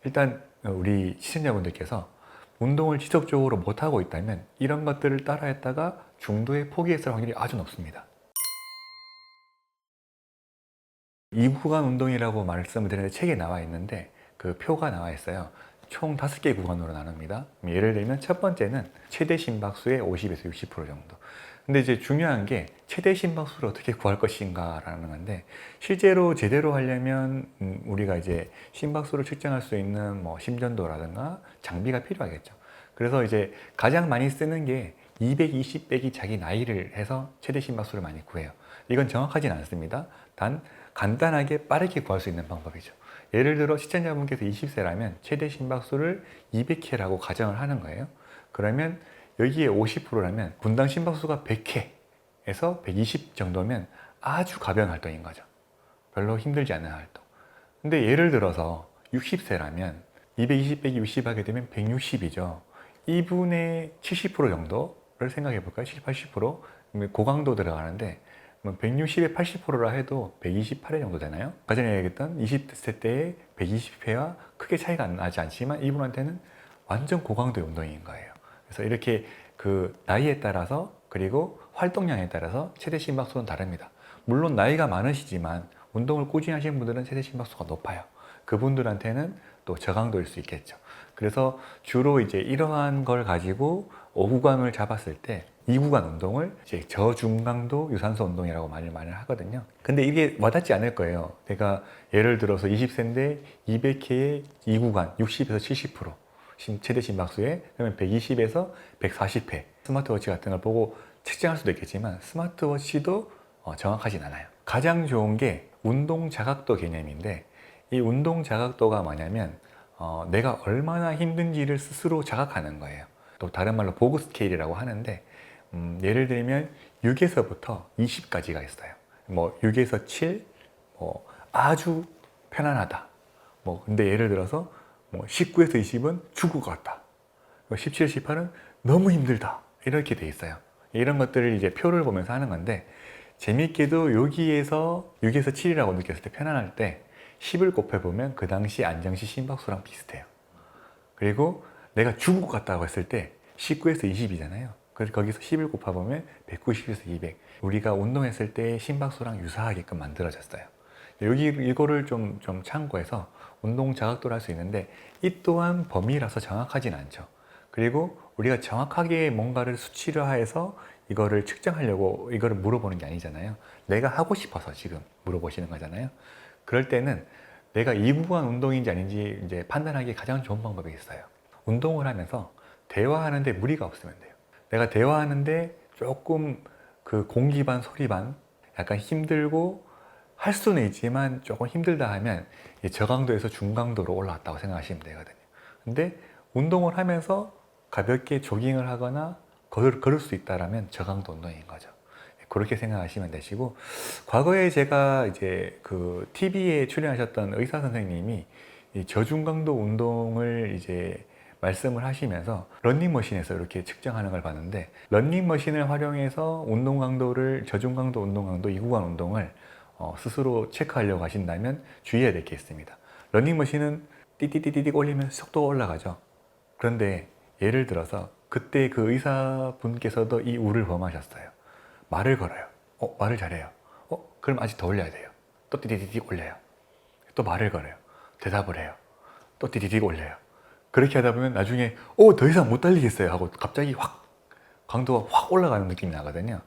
Speaker 1: 일단 우리 시청자분들께서 운동을 지속적으로 못하고 있다면 이런 것들을 따라했다가 중도에 포기했을 확률이 아주 높습니다. 2구간 운동이라고 말씀을 드렸는데 책에 나와 있는데 그 표가 나와 있어요. 총 5개 구간으로 나눕니다. 예를 들면 첫 번째는 최대 심박수의 50에서 60% 정도. 근데 이제 중요한 게 최대 심박수를 어떻게 구할 것인가라는 건데, 실제로 제대로 하려면 우리가 이제 심박수를 측정할 수 있는 뭐 심전도라든가 장비가 필요하겠죠. 그래서 이제 가장 많이 쓰는 게 220 빼기 자기 나이를 해서 최대 심박수를 많이 구해요. 이건 정확하진 않습니다. 단 간단하게 빠르게 구할 수 있는 방법이죠. 예를 들어 시청자분께서 20세라면 최대 심박수를 200회라고 가정을 하는 거예요. 그러면 여기에 50%라면 분당 심박수가 100회에서 120 정도면 아주 가벼운 활동인 거죠. 별로 힘들지 않은 활동. 근데 예를 들어서 60세라면 220 빼기 60 하게 되면 160이죠. 이분의 70% 정도를 생각해 볼까요? 70, 80%? 고강도 들어가는데 160에 80%라 해도 128회 정도 되나요? 아까 전에 얘기했던 20세 때의 120회와 크게 차이가 나지 않지만 이분한테는 완전 고강도의 운동인 거예요. 그래서 이렇게 그 나이에 따라서 그리고 활동량에 따라서 최대 심박수는 다릅니다. 물론 나이가 많으시지만 운동을 꾸준히 하시는 분들은 최대 심박수가 높아요. 그분들한테는 또 저강도일 수 있겠죠. 그래서 주로 이제 이러한 걸 가지고 5구간을 잡았을 때 2구간 운동을 이제 저중강도 유산소 운동이라고 많이 하거든요. 근데 이게 와닿지 않을 거예요. 내가 예를 들어서 20세인데 200회에 2구간 60에서 70% 최대 심박수에, 그러면 120에서 140회 스마트워치 같은 걸 보고 측정할 수도 있겠지만 스마트워치도 정확하진 않아요. 가장 좋은 게 운동 자각도 개념인데, 이 운동 자각도가 뭐냐면 내가 얼마나 힘든지를 스스로 자각하는 거예요. 또 다른 말로 보그 스케일이라고 하는데, 예를 들면 6에서부터 20까지가 있어요. 뭐 6에서 7, 뭐 아주 편안하다. 뭐 근데 예를 들어서 뭐 19에서 20은 죽을 것 같다. 17, 18은 너무 힘들다. 이렇게 돼 있어요. 이런 것들을 이제 표를 보면서 하는 건데, 재밌게도 여기에서 6에서 7이라고 느꼈을 때 편안할 때 10을 곱해보면 그 당시 안정시 심박수랑 비슷해요. 그리고 내가 죽을 것 같다고 했을 때 19에서 20이잖아요. 그래서 거기서 10을 곱해보면 190에서 200. 우리가 운동했을 때 심박수랑 유사하게끔 만들어졌어요. 여기 이거를 좀 참고해서 운동 자각도를 할 수 있는데, 이 또한 범위라서 정확하진 않죠. 그리고 우리가 정확하게 뭔가를 수치화해서 이거를 측정하려고 이거를 물어보는 게 아니잖아요. 내가 하고 싶어서 지금 물어보시는 거잖아요. 그럴 때는 내가 2구간 운동인지 아닌지 이제 판단하기 가장 좋은 방법이 있어요. 운동을 하면서 대화하는데 무리가 없으면 돼요. 내가 대화하는데 조금 그 공기 반 소리 반 약간 힘들고 할 수는 있지만 조금 힘들다 하면 저강도에서 중강도로 올라왔다고 생각하시면 되거든요. 근데 운동을 하면서 가볍게 조깅을 하거나 걸을 수 있다라면 저강도 운동인 거죠. 그렇게 생각하시면 되시고, 과거에 제가 이제 그 TV에 출연하셨던 의사 선생님이 이 저중강도 운동을 이제 말씀을 하시면서 런닝머신에서 이렇게 측정하는 걸 봤는데, 런닝머신을 활용해서 운동 강도를 저중강도, 운동 강도, 2구간 운동을 스스로 체크하려고 하신다면 주의해야 될 게 있습니다. 런닝머신은 띠띠띠띠 올리면 속도가 올라가죠. 그런데 예를 들어서 그때 그 의사분께서도 이 우를 범하셨어요. 말을 걸어요. 말을 잘해요. 그럼 아직 더 올려야 돼요. 또 띠띠띠 올려요. 또 말을 걸어요. 대답을 해요. 또 띠띠띠 올려요. 그렇게 하다 보면 나중에 더 이상 못 달리겠어요 하고 갑자기 확 강도가 확 올라가는 느낌이 나거든요.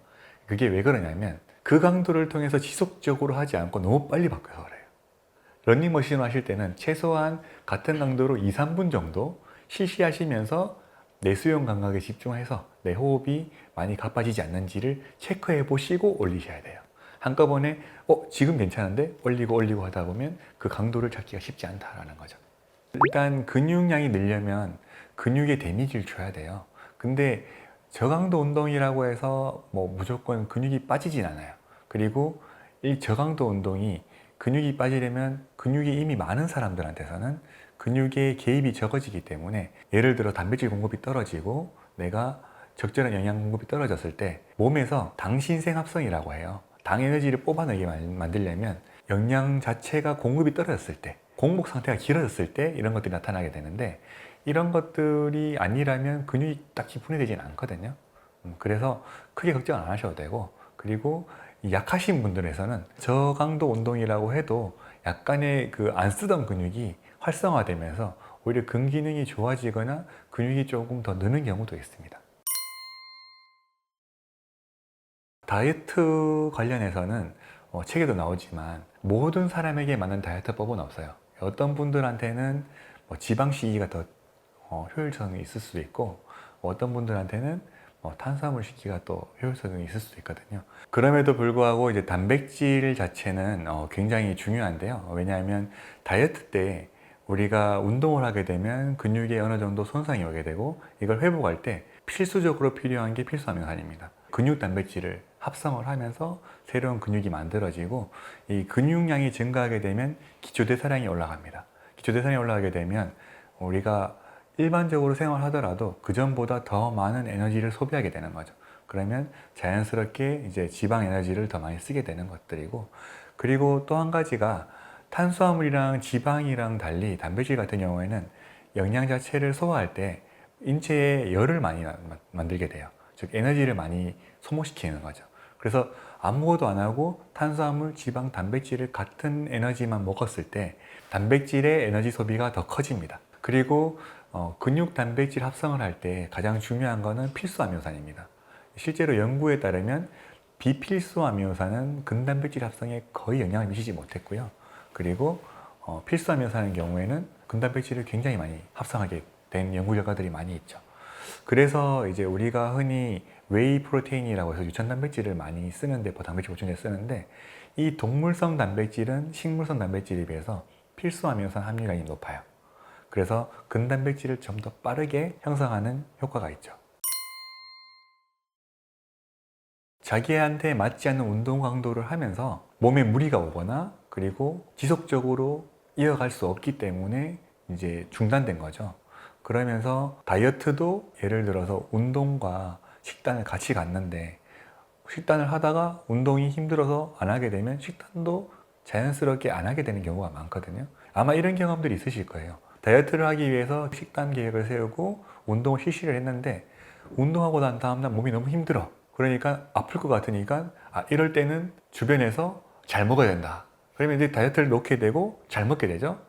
Speaker 1: 그게 왜 그러냐면 그 강도를 통해서 지속적으로 하지 않고 너무 빨리 바뀌어서 그래요. 러닝머신 하실 때는 최소한 같은 강도로 2, 3분 정도 실시하시면서 내수용 감각에 집중해서 내 호흡이 많이 가빠지지 않는지를 체크해 보시고 올리셔야 돼요. 한꺼번에 지금 괜찮은데 올리고 하다 보면 그 강도를 잡기가 쉽지 않다라는 거죠. 일단 근육량이 늘려면 근육에 데미지를 줘야 돼요. 근데 저강도 운동이라고 해서 뭐 무조건 근육이 빠지진 않아요. 그리고 이 저강도 운동이 근육이 빠지려면 근육이 이미 많은 사람들한테서는 근육의 개입이 적어지기 때문에, 예를 들어 단백질 공급이 떨어지고 내가 적절한 영양 공급이 떨어졌을 때 몸에서 당 신생합성이라고 해요. 당 에너지를 뽑아내게 만들려면 영양 자체가 공급이 떨어졌을 때, 공복 상태가 길어졌을 때 이런 것들이 나타나게 되는데, 이런 것들이 아니라면 근육이 딱히 분해되지는 않거든요. 그래서 크게 걱정 안 하셔도 되고, 그리고 이 약하신 분들에서는 저강도 운동이라고 해도 약간의 그 안 쓰던 근육이 활성화되면서 오히려 근 기능이 좋아지거나 근육이 조금 더 느는 경우도 있습니다. 다이어트 관련해서는 책에도 나오지만 모든 사람에게 맞는 다이어트법은 없어요. 어떤 분들한테는 지방 식이가 더 효율성이 있을 수도 있고, 어떤 분들한테는 탄수화물 식이가 또 효율성이 있을 수도 있거든요. 그럼에도 불구하고 이제 단백질 자체는 굉장히 중요한데요. 왜냐하면 다이어트 때 우리가 운동을 하게 되면 근육에 어느 정도 손상이 오게 되고, 이걸 회복할 때 필수적으로 필요한 게 필수 아미노산입니다. 근육 단백질을 합성을 하면서 새로운 근육이 만들어지고, 이 근육량이 증가하게 되면 기초대사량이 올라갑니다. 기초대사량이 올라가게 되면 우리가 일반적으로 생활하더라도 그 전보다 더 많은 에너지를 소비하게 되는 거죠. 그러면 자연스럽게 이제 지방 에너지를 더 많이 쓰게 되는 것들이고, 그리고 또 한 가지가 탄수화물이랑 지방이랑 달리 단백질 같은 경우에는 영양 자체를 소화할 때 인체에 열을 많이 만들게 돼요. 즉 에너지를 많이 소모시키는 거죠. 그래서 아무것도 안 하고 탄수화물, 지방, 단백질을 같은 에너지만 먹었을 때 단백질의 에너지 소비가 더 커집니다. 그리고 근육 단백질 합성을 할 때 가장 중요한 거는 필수 아미노산입니다. 실제로 연구에 따르면 비필수 아미노산은 근단백질 합성에 거의 영향을 미치지 못했고요. 그리고 필수 아미노산의 경우에는 근단백질을 굉장히 많이 합성하게 된 연구 결과들이 많이 있죠. 그래서 이제 우리가 흔히 웨이 프로테인이라고 해서 유천 단백질을 많이 쓰는데, 단백질 보충제 쓰는데, 이 동물성 단백질은 식물성 단백질에 비해서 필수 아미노산 함유량이 높아요. 그래서 근단백질을 좀 더 빠르게 형성하는 효과가 있죠. 자기한테 맞지 않는 운동 강도를 하면서 몸에 무리가 오거나 그리고 지속적으로 이어갈 수 없기 때문에 이제 중단된 거죠. 그러면서 다이어트도 예를 들어서 운동과 식단을 같이 갔는데, 식단을 하다가 운동이 힘들어서 안 하게 되면 식단도 자연스럽게 안 하게 되는 경우가 많거든요. 아마 이런 경험들이 있으실 거예요. 다이어트를 하기 위해서 식단 계획을 세우고 운동을 실시를 했는데 운동하고 난 다음날 몸이 너무 힘들어. 그러니까 아플 것 같으니까 이럴 때는 주변에서 잘 먹어야 된다. 그러면 이제 다이어트를 놓게 되고 잘 먹게 되죠.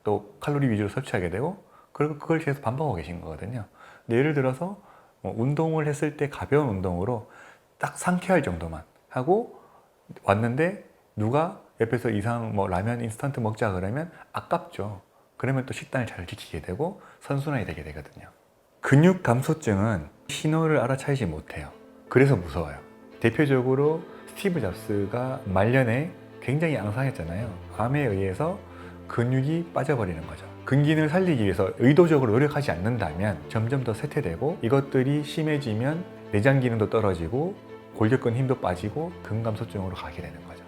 Speaker 1: 또 칼로리 위주로 섭취하게 되고, 그리고 그걸 계속 반복하고 계신 거거든요. 근데 예를 들어서 운동을 했을 때 가벼운 운동으로 딱 상쾌할 정도만 하고 왔는데 누가 옆에서 이상 라면 인스턴트 먹자 그러면 아깝죠. 그러면 또 식단을 잘 지키게 되고 선순환이 되게 되거든요. 근육 감소증은 신호를 알아차리지 못해요. 그래서 무서워요. 대표적으로 스티브 잡스가 말년에 굉장히 앙상했잖아요. 암에 의해서 근육이 빠져버리는 거죠. 근기능을 살리기 위해서 의도적으로 노력하지 않는다면 점점 더 쇠퇴되고, 이것들이 심해지면 내장 기능도 떨어지고 골격근 힘도 빠지고 근감소증으로 가게 되는 거죠.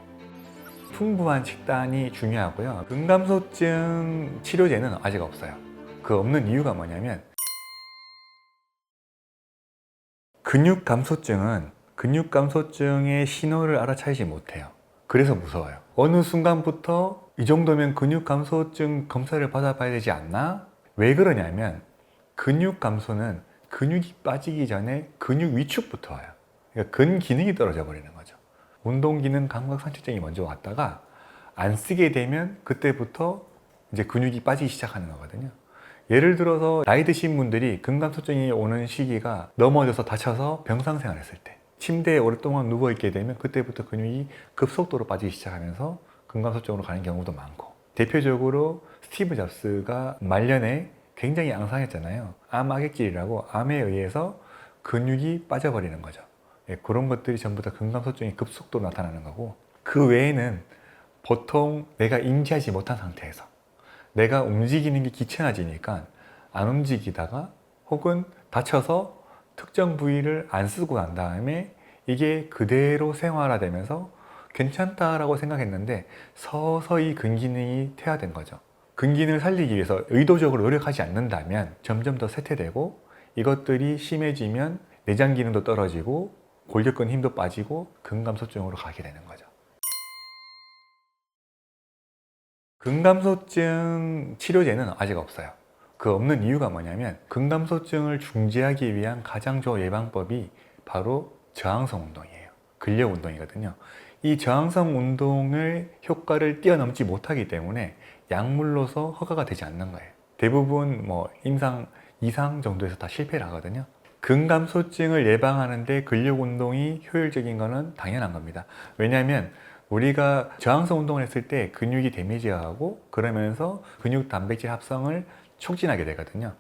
Speaker 1: 풍부한 식단이 중요하고요. 근감소증 치료제는 아직 없어요. 그 없는 이유가 뭐냐면, 근육감소증은 근육감소증의 신호를 알아차리지 못해요. 그래서 무서워요. 어느 순간부터 이 정도면 근육감소증 검사를 받아봐야 되지 않나? 왜 그러냐면 근육감소는 근육이 빠지기 전에 근육 위축부터 와요. 그러니까 근기능이 떨어져 버리는 거죠. 운동기능, 감각, 선천증이 먼저 왔다가 안 쓰게 되면 그때부터 이제 근육이 빠지기 시작하는 거거든요. 예를 들어서 나이 드신 분들이 근감소증이 오는 시기가 넘어져서 다쳐서 병상생활 했을 때, 침대에 오랫동안 누워있게 되면 그때부터 근육이 급속도로 빠지기 시작하면서 근감소증으로 가는 경우도 많고, 대표적으로 스티브 잡스가 말년에 굉장히 앙상했잖아요. 암 악액질이라고 암에 의해서 근육이 빠져버리는 거죠. 그런 것들이 전부 다 근감소증이 급속도로 나타나는 거고, 그 외에는 보통 내가 인지하지 못한 상태에서 내가 움직이는 게 귀찮아지니까 안 움직이다가 혹은 다쳐서 특정 부위를 안 쓰고 난 다음에 이게 그대로 생활화되면서 괜찮다라고 생각했는데 서서히 근기능이 퇴화된 거죠. 근기능을 살리기 위해서 의도적으로 노력하지 않는다면 점점 더 쇠퇴되고, 이것들이 심해지면 내장 기능도 떨어지고 골격근 힘도 빠지고 근감소증으로 가게 되는 거죠. 근감소증 치료제는 아직 없어요. 그 없는 이유가 뭐냐면 근감소증을 중지하기 위한 가장 좋은 예방법이 바로 저항성 운동이에요. 근력 운동이거든요. 이 저항성 운동의 효과를 뛰어넘지 못하기 때문에 약물로서 허가가 되지 않는 거예요. 대부분 뭐 임상 2상 정도에서 다 실패를 하거든요. 근감소증을 예방하는데 근력 운동이 효율적인 거는 당연한 겁니다. 왜냐하면 우리가 저항성 운동을 했을 때 근육이 데미지하고 그러면서 근육 단백질 합성을 촉진하게 되거든요.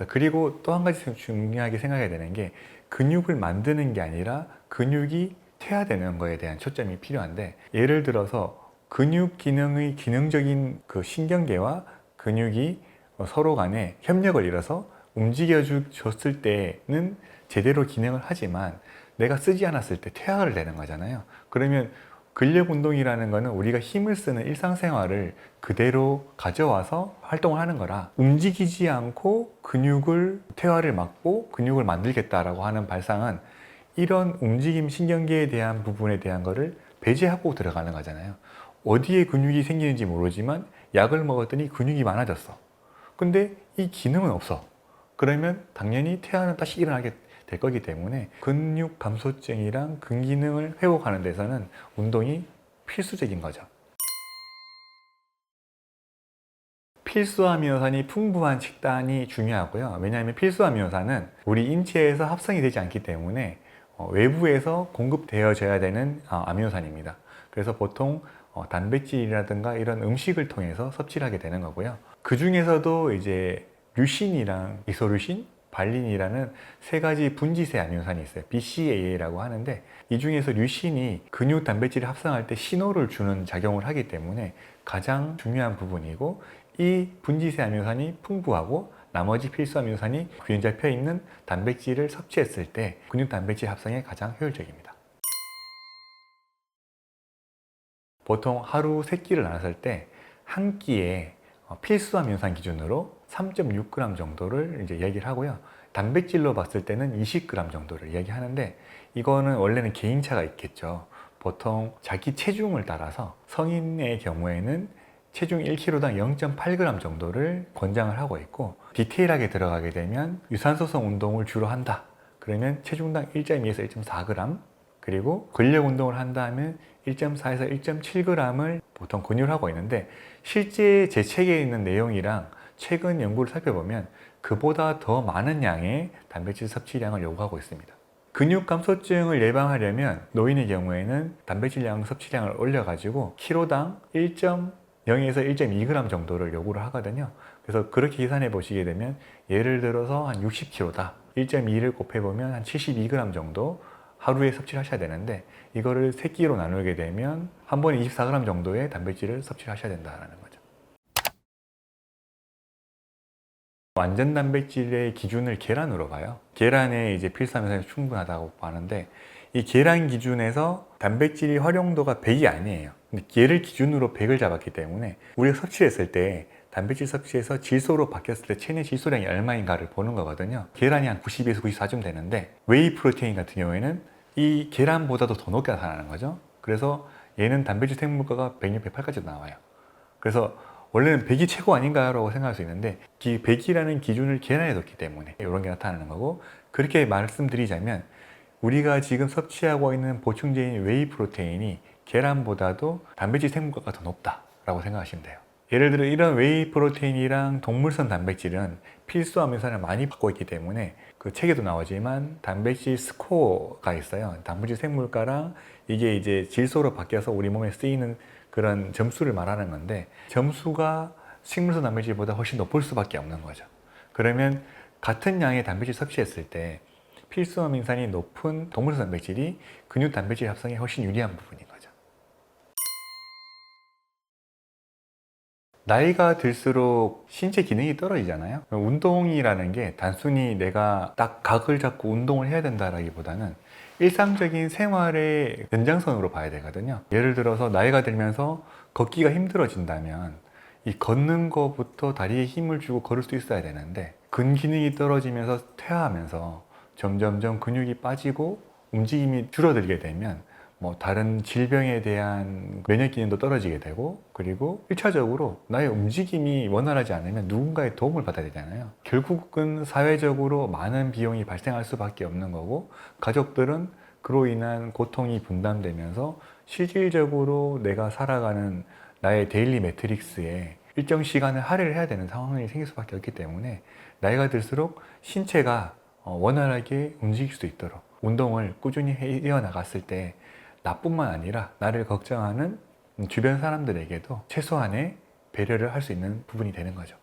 Speaker 1: 그리고 또 한 가지 중요하게 생각해야 되는 게 근육을 만드는 게 아니라 근육이 퇴화되는 거에 대한 초점이 필요한데, 예를 들어서 근육 기능의 기능적인 그 신경계와 근육이 서로 간에 협력을 이뤄서 움직여 줬을 때는 제대로 기능을 하지만 내가 쓰지 않았을 때 퇴화를 되는 거잖아요. 그러면 근력 운동이라는 거는 우리가 힘을 쓰는 일상생활을 그대로 가져와서 활동을 하는 거라, 움직이지 않고 근육을 퇴화를 막고 근육을 만들겠다라고 하는 발상은 이런 움직임 신경계에 대한 부분에 대한 거를 배제하고 들어가는 거잖아요. 어디에 근육이 생기는지 모르지만 약을 먹었더니 근육이 많아졌어. 근데 이 기능은 없어. 그러면 당연히 퇴화는 다시 일어나게 될 거기 때문에 근육 감소증이랑 근기능을 회복하는 데서는 운동이 필수적인 거죠. 필수아미노산이 풍부한 식단이 중요하고요. 왜냐하면 필수아미노산은 우리 인체에서 합성이 되지 않기 때문에 외부에서 공급되어져야 되는 아미노산입니다. 그래서 보통 단백질이라든가 이런 음식을 통해서 섭취를 하게 되는 거고요. 그 중에서도 이제 류신이랑 이소류신, 발린이라는 세 가지 분지세 아미노산이 있어요. BCAA라고 하는데, 이 중에서 류신이 근육 단백질을 합성할 때 신호를 주는 작용을 하기 때문에 가장 중요한 부분이고, 이 분지세 아미노산이 풍부하고 나머지 필수 아미노산이 균형 잡혀 있는 단백질을 섭취했을 때 근육 단백질 합성에 가장 효율적입니다. 보통 하루 3끼를 나눴을 때 한 끼에 필수 아미노산 기준으로 3.6g 정도를 이제 얘기를 하고요. 단백질로 봤을 때는 20g 정도를 얘기하는데, 이거는 원래는 개인차가 있겠죠. 보통 자기 체중을 따라서 성인의 경우에는 체중 1kg당 0.8g 정도를 권장을 하고 있고, 디테일하게 들어가게 되면 유산소성 운동을 주로 한다. 그러면 체중당 1.2에서 1.4g, 그리고 근력 운동을 한다면 1.4에서 1.7g을 보통 권유를 하고 있는데, 실제 제 책에 있는 내용이랑 최근 연구를 살펴보면 그보다 더 많은 양의 단백질 섭취량을 요구하고 있습니다. 근육 감소증을 예방하려면 노인의 경우에는 단백질량 섭취량을 올려가지고 키로당 1.0에서 1.2g 정도를 요구를 하거든요. 그래서 그렇게 계산해 보시게 되면 예를 들어서 한 60kg다. 1.2를 곱해보면 한 72g 정도 하루에 섭취를 하셔야 되는데, 이거를 3끼로 나누게 되면 한 번에 24g 정도의 단백질을 섭취를 하셔야 된다는 거죠. 완전 단백질의 기준을 계란으로 봐요. 계란에 이제 필수아미노산이 충분하다고 하는데, 이 계란 기준에서 단백질 활용도가 100이 아니에요. 근데 얘를 기준으로 100을 잡았기 때문에 우리가 섭취했을 때 단백질 섭취에서 질소로 바뀌었을 때 체내 질소량이 얼마인가를 보는 거거든요. 계란이 한 90에서 94쯤 되는데, 웨이 프로테인 같은 경우에는 이 계란보다도 더 높게 나타나는 거죠. 그래서 얘는 단백질 생물가가 106, 108까지 나와요. 그래서 원래는 100이 최고 아닌가라고 생각할 수 있는데, 이 100이라는 기준을 계란에 뒀기 때문에 이런 게 나타나는 거고, 그렇게 말씀드리자면 우리가 지금 섭취하고 있는 보충제인 웨이 프로테인이 계란보다도 단백질 생물가가 더 높다라고 생각하시면 돼요. 예를 들어 이런 웨이 프로테인이랑 동물성 단백질은 필수 아미노산을 많이 받고 있기 때문에 그 책에도 나오지만 단백질 스코어가 있어요. 단백질 생물가랑 이게 이제 질소로 바뀌어서 우리 몸에 쓰이는 그런 점수를 말하는 건데, 점수가 식물성 단백질보다 훨씬 높을 수밖에 없는 거죠. 그러면 같은 양의 단백질 섭취했을 때 필수 아미노산이 높은 동물성 단백질이 근육 단백질 합성에 훨씬 유리한 부분인 거죠. 나이가 들수록 신체 기능이 떨어지잖아요. 운동이라는 게 단순히 내가 딱 각을 잡고 운동을 해야 된다라기보다는 일상적인 생활의 연장선으로 봐야 되거든요. 예를 들어서 나이가 들면서 걷기가 힘들어진다면 이 걷는 것부터 다리에 힘을 주고 걸을 수 있어야 되는데, 근기능이 떨어지면서 퇴화하면서 점점점 근육이 빠지고 움직임이 줄어들게 되면 뭐 다른 질병에 대한 면역 기능도 떨어지게 되고, 그리고 1차적으로 나의 움직임이 원활하지 않으면 누군가의 도움을 받아야 되잖아요. 결국은 사회적으로 많은 비용이 발생할 수밖에 없는 거고, 가족들은 그로 인한 고통이 분담되면서 실질적으로 내가 살아가는 나의 데일리 매트릭스에 일정 시간을 할애를 해야 되는 상황이 생길 수밖에 없기 때문에 나이가 들수록 신체가 원활하게 움직일 수 있도록 운동을 꾸준히 이어나갔을 때 나뿐만 아니라 나를 걱정하는 주변 사람들에게도 최소한의 배려를 할 수 있는 부분이 되는 거죠.